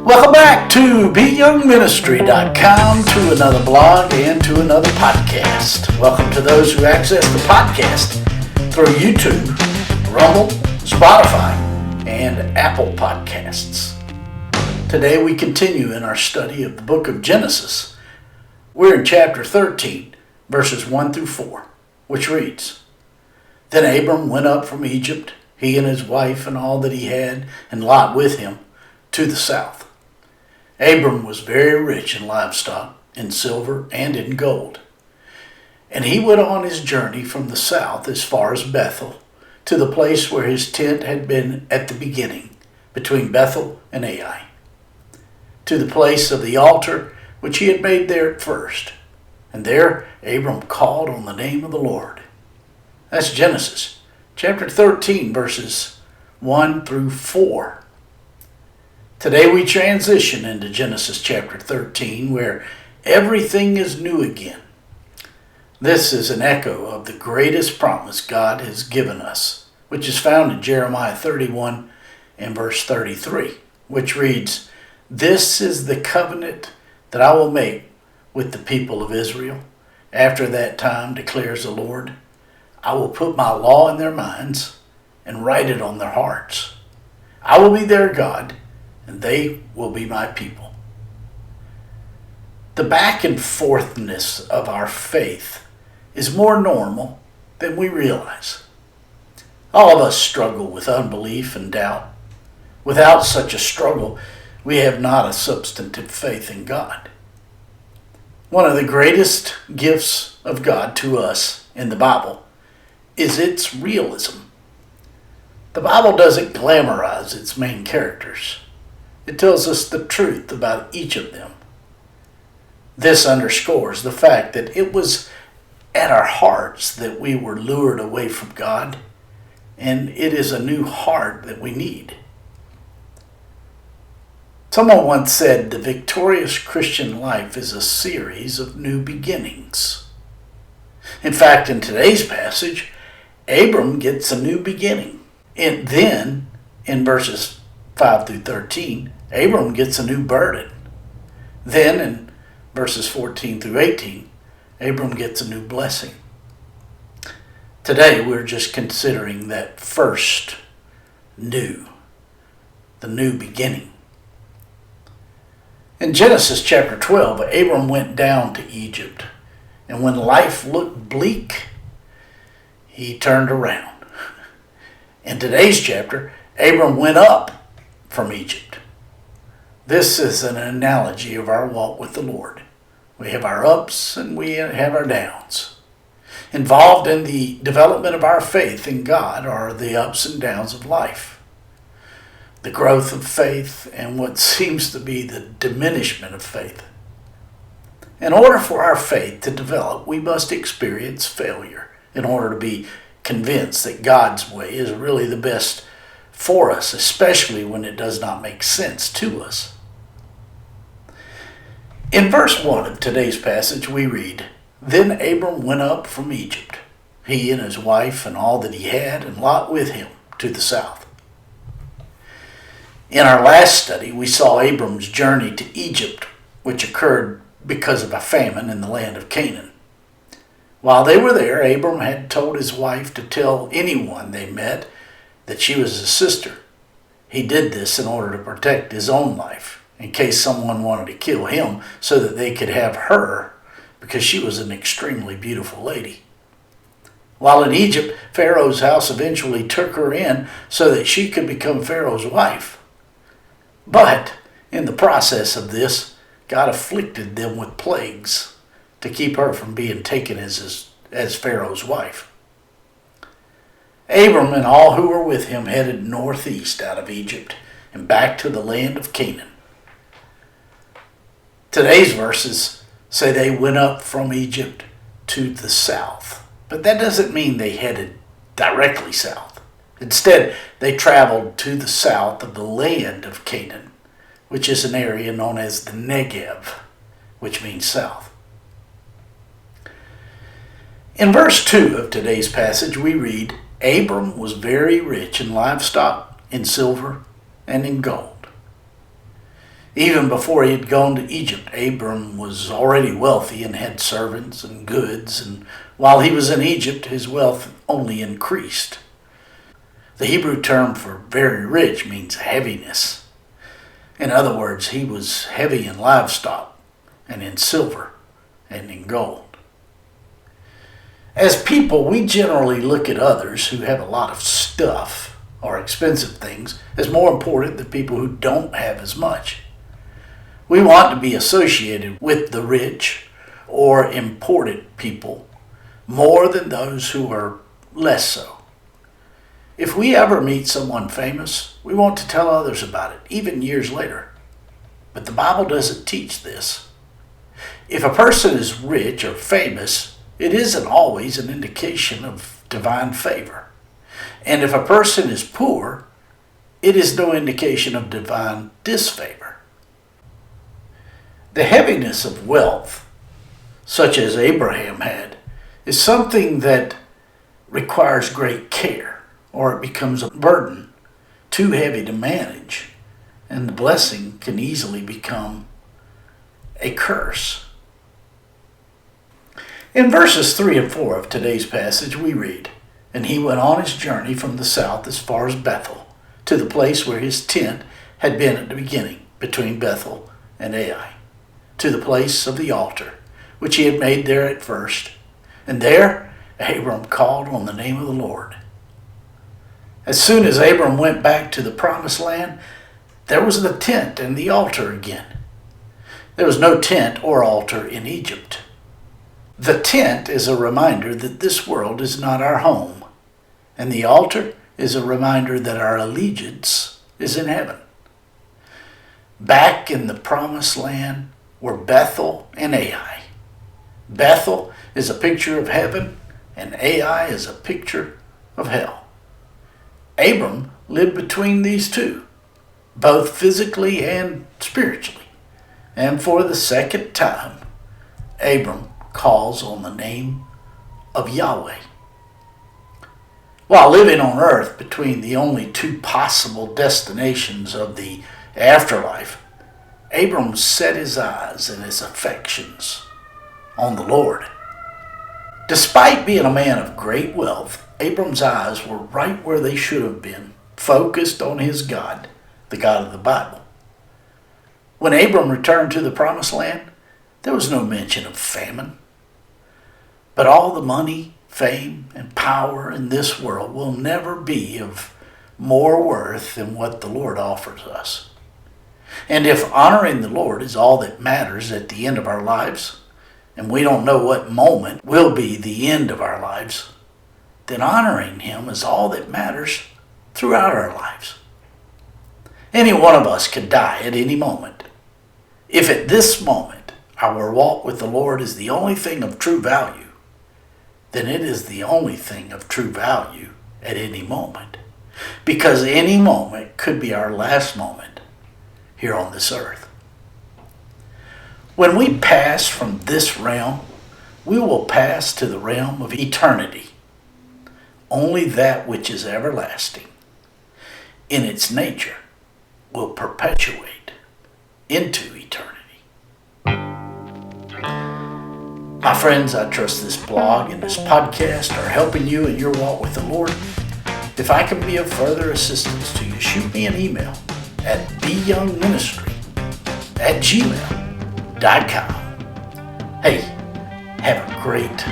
Welcome back to BYoungMinistry.com, to another blog and to another podcast. Welcome to those who access the podcast through YouTube, Rumble, Spotify, and Apple Podcasts. Today we continue in our study of the book of Genesis. We're in chapter 13, verses 1 through 4, which reads, Then Abram went up from Egypt, he and his wife and all that he had, and Lot with him, to the south. Abram was very rich in livestock, in silver, and in gold. And he went on his journey from the south as far as Bethel, to the place where his tent had been at the beginning, between Bethel and Ai, to the place of the altar which he had made there at first. And there Abram called on the name of the Lord. That's Genesis, chapter 13, verses 1 through 4. Today we transition into Genesis chapter 13, where everything is new again. This is an echo of the greatest promise God has given us, which is found in Jeremiah 31 and verse 33, which reads, This is the covenant that I will make with the people of Israel. After that time, declares the Lord, I will put my law in their minds and write it on their hearts. I will be their God, and they will be my people. The back and forthness of our faith is more normal than we realize. All of us struggle with unbelief and doubt. Without such a struggle, we have not a substantive faith in God. One of the greatest gifts of God to us in the Bible is its realism. The Bible doesn't glamorize its main characters. It tells us the truth about each of them. This underscores the fact that it was at our hearts that we were lured away from God, and it is a new heart that we need. Someone once said the victorious Christian life is a series of new beginnings. In fact, in today's passage, Abram gets a new beginning. And then, in verses 5 through 13, Abram gets a new burden. Then in verses 14 through 18, Abram gets a new blessing. Today we're just considering that first new, the new beginning. In Genesis chapter 12, Abram went down to Egypt, and when life looked bleak, he turned around. In today's chapter, Abram went up from Egypt. This is an analogy of our walk with the Lord. We have our ups and we have our downs. Involved in the development of our faith in God are the ups and downs of life. The growth of faith and what seems to be the diminishment of faith. In order for our faith to develop, we must experience failure in order to be convinced that God's way is really the best for us, especially when it does not make sense to us. In verse 1 of today's passage we read, Then Abram went up from Egypt, he and his wife and all that he had, and Lot with him, to the south. In our last study we saw Abram's journey to Egypt, which occurred because of a famine in the land of Canaan. While they were there, Abram had told his wife to tell anyone they met that she was his sister. He did this in order to protect his own life, in case someone wanted to kill him so that they could have her, because she was an extremely beautiful lady. While in Egypt, Pharaoh's house eventually took her in so that she could become Pharaoh's wife. But in the process of this, God afflicted them with plagues to keep her from being taken as Pharaoh's wife. Abram and all who were with him headed northeast out of Egypt and back to the land of Canaan. Today's verses say they went up from Egypt to the south, but that doesn't mean they headed directly south. Instead, they traveled to the south of the land of Canaan, which is an area known as the Negev, which means south. In verse 2 of today's passage, we read, Abram was very rich in livestock, in silver, and in gold. Even before he had gone to Egypt, Abram was already wealthy and had servants and goods, and while he was in Egypt, his wealth only increased. The Hebrew term for very rich means heaviness. In other words, he was heavy in livestock and in silver and in gold. As people, we generally look at others who have a lot of stuff or expensive things as more important than people who don't have as much. We want to be associated with the rich or important people more than those who are less so. If we ever meet someone famous, we want to tell others about it, even years later. But the Bible doesn't teach this. If a person is rich or famous, it isn't always an indication of divine favor. And if a person is poor, it is no indication of divine disfavor. The heaviness of wealth, such as Abraham had, is something that requires great care, or it becomes a burden too heavy to manage, and the blessing can easily become a curse. In verses 3 and 4 of today's passage we read, "And he went on his journey from the south as far as Bethel, to the place where his tent had been at the beginning, between Bethel and Ai, to the place of the altar, which he had made there at first. And there Abram called on the name of the Lord." As soon as Abram went back to the promised land, there was the tent and the altar again. There was no tent or altar in Egypt. The tent is a reminder that this world is not our home, and the altar is a reminder that our allegiance is in heaven. Back in the promised land were Bethel and Ai. Bethel is a picture of heaven, and Ai is a picture of hell. Abram lived between these two, both physically and spiritually. And for the second time, Abram calls on the name of Yahweh. While living on earth between the only two possible destinations of the afterlife, Abram set his eyes and his affections on the Lord. Despite being a man of great wealth, Abram's eyes were right where they should have been, focused on his God, the God of the Bible. When Abram returned to the promised land, there was no mention of famine. But all the money, fame, and power in this world will never be of more worth than what the Lord offers us. And if honoring the Lord is all that matters at the end of our lives, and we don't know what moment will be the end of our lives, then honoring Him is all that matters throughout our lives. Any one of us could die at any moment. If at this moment our walk with the Lord is the only thing of true value, then it is the only thing of true value at any moment. Because any moment could be our last moment here on this earth. When we pass from this realm, we will pass to the realm of eternity. Only that which is everlasting in its nature will perpetuate into eternity. My friends, I trust this blog and this podcast are helping you in your walk with the Lord. If I can be of further assistance to you, shoot me an email at BYoungMinistry@gmail.com. Hey, have a great